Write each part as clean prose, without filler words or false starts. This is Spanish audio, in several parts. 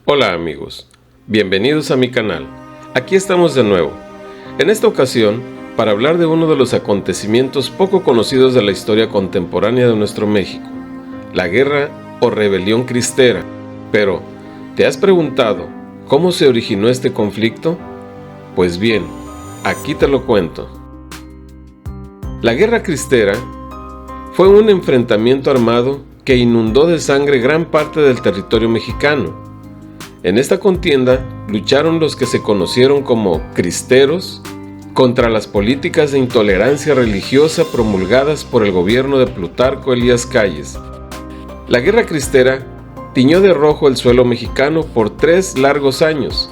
Hola amigos, bienvenidos a mi canal. Aquí estamos de nuevo. En esta ocasión, para hablar de uno de los acontecimientos poco conocidos de la historia contemporánea de nuestro México, la Guerra o Rebelión Cristera. Pero, ¿te has preguntado cómo se originó este conflicto? Pues bien, aquí te lo cuento. La Guerra Cristera fue un enfrentamiento armado que inundó de sangre gran parte del territorio mexicano. En esta contienda lucharon los que se conocieron como cristeros contra las políticas de intolerancia religiosa promulgadas por el gobierno de Plutarco Elías Calles. La Guerra Cristera tiñó de rojo el suelo mexicano por 3 largos años,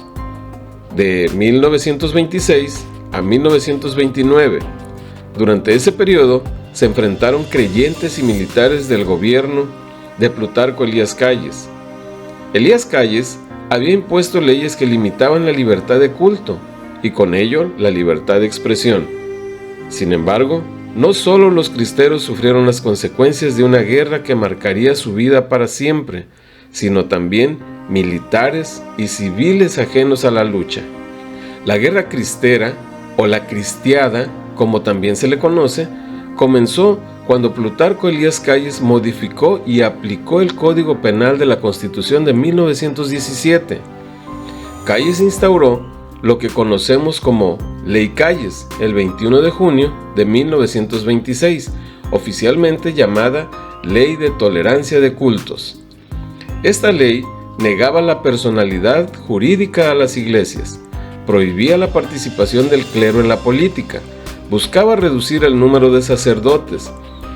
de 1926 a 1929. Durante ese periodo se enfrentaron creyentes y militares del gobierno de Plutarco Elías Calles. Elías Calles había impuesto leyes que limitaban la libertad de culto y con ello la libertad de expresión. Sin embargo, no solo los cristeros sufrieron las consecuencias de una guerra que marcaría su vida para siempre, sino también militares y civiles ajenos a la lucha. La Guerra Cristera, o la Cristiada, como también se le conoce, comenzó cuando Plutarco Elías Calles modificó y aplicó el Código Penal de la Constitución de 1917. Calles instauró lo que conocemos como Ley Calles el 21 de junio de 1926, oficialmente llamada Ley de Tolerancia de Cultos. Esta ley negaba la personalidad jurídica a las iglesias, prohibía la participación del clero en la política, buscaba reducir el número de sacerdotes,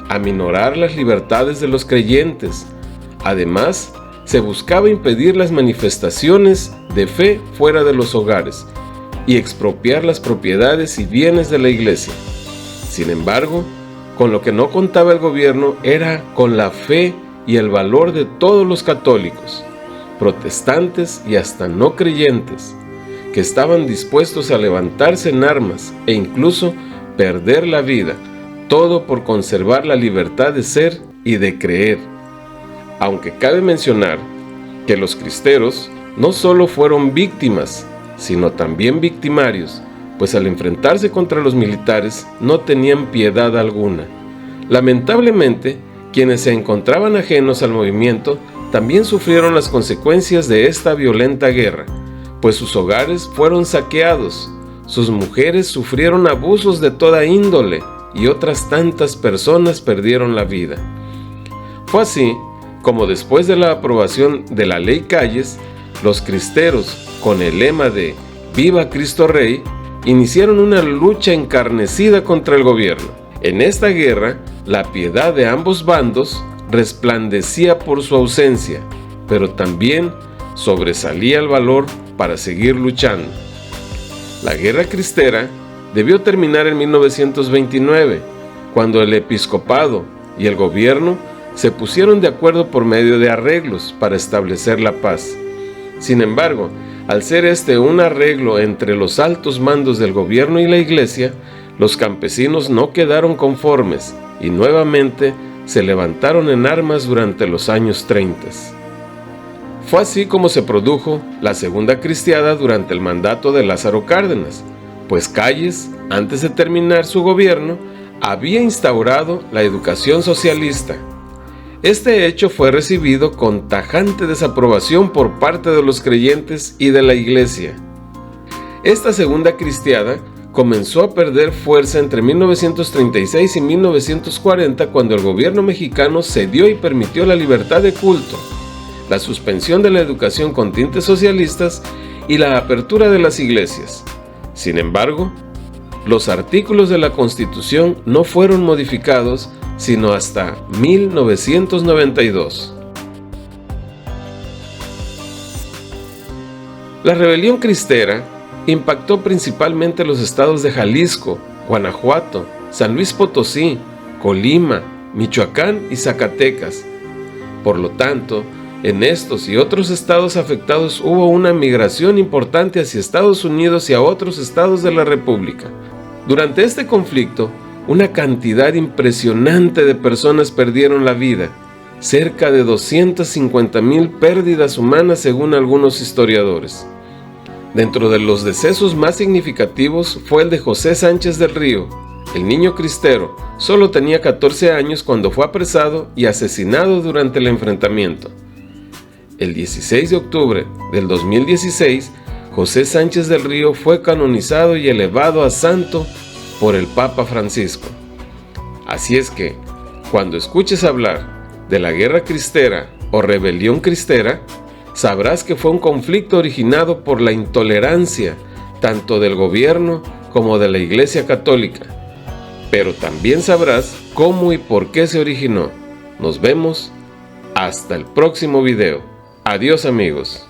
aminorar las libertades de los creyentes. Además, se buscaba impedir las manifestaciones de fe fuera de los hogares y expropiar las propiedades y bienes de la iglesia. Sin embargo, con lo que no contaba el gobierno era con la fe y el valor de todos los católicos, protestantes y hasta no creyentes, que estaban dispuestos a levantarse en armas e incluso perder la vida, todo por conservar la libertad de ser y de creer. Aunque cabe mencionar que los cristeros no solo fueron víctimas, sino también victimarios, pues al enfrentarse contra los militares no tenían piedad alguna. Lamentablemente, quienes se encontraban ajenos al movimiento también sufrieron las consecuencias de esta violenta guerra, pues sus hogares fueron saqueados, sus mujeres sufrieron abusos de toda índole y otras tantas personas perdieron la vida. Fue así como después de la aprobación de la Ley Calles, los cristeros, con el lema de ¡Viva Cristo Rey!, iniciaron una lucha encarnecida contra el gobierno. En esta guerra, la piedad de ambos bandos resplandecía por su ausencia, pero también sobresalía el valor para seguir luchando. La Guerra Cristera debió terminar en 1929, cuando el episcopado y el gobierno se pusieron de acuerdo por medio de arreglos para establecer la paz. Sin embargo, al ser este un arreglo entre los altos mandos del gobierno y la iglesia, los campesinos no quedaron conformes y nuevamente se levantaron en armas durante los años 30. Fue así como se produjo la Segunda Cristiada durante el mandato de Lázaro Cárdenas, pues Calles, antes de terminar su gobierno, había instaurado la educación socialista. Este hecho fue recibido con tajante desaprobación por parte de los creyentes y de la iglesia. Esta Segunda Cristiada comenzó a perder fuerza entre 1936 y 1940, cuando el gobierno mexicano cedió y permitió la libertad de culto, la suspensión de la educación con tintes socialistas y la apertura de las iglesias. Sin embargo, los artículos de la Constitución no fueron modificados sino hasta 1992. La rebelión cristera impactó principalmente los estados de Jalisco, Guanajuato, San Luis Potosí, Colima, Michoacán y Zacatecas. Por lo tanto, en estos y otros estados afectados hubo una migración importante hacia Estados Unidos y a otros estados de la República. Durante este conflicto, una cantidad impresionante de personas perdieron la vida cerca de 250,000 pérdidas humanas según algunos historiadores. Dentro de los decesos más significativos fue el de José Sánchez del Río, el niño cristero. Solo tenía 14 años cuando fue apresado y asesinado durante el enfrentamiento. El 16 de octubre del 2016, José Sánchez del Río fue canonizado y elevado a santo por el Papa Francisco. Así es que, cuando escuches hablar de la guerra cristera o rebelión cristera, sabrás que fue un conflicto originado por la intolerancia tanto del gobierno como de la Iglesia Católica. Pero también sabrás cómo y por qué se originó. Nos vemos hasta el próximo video. Adiós, amigos.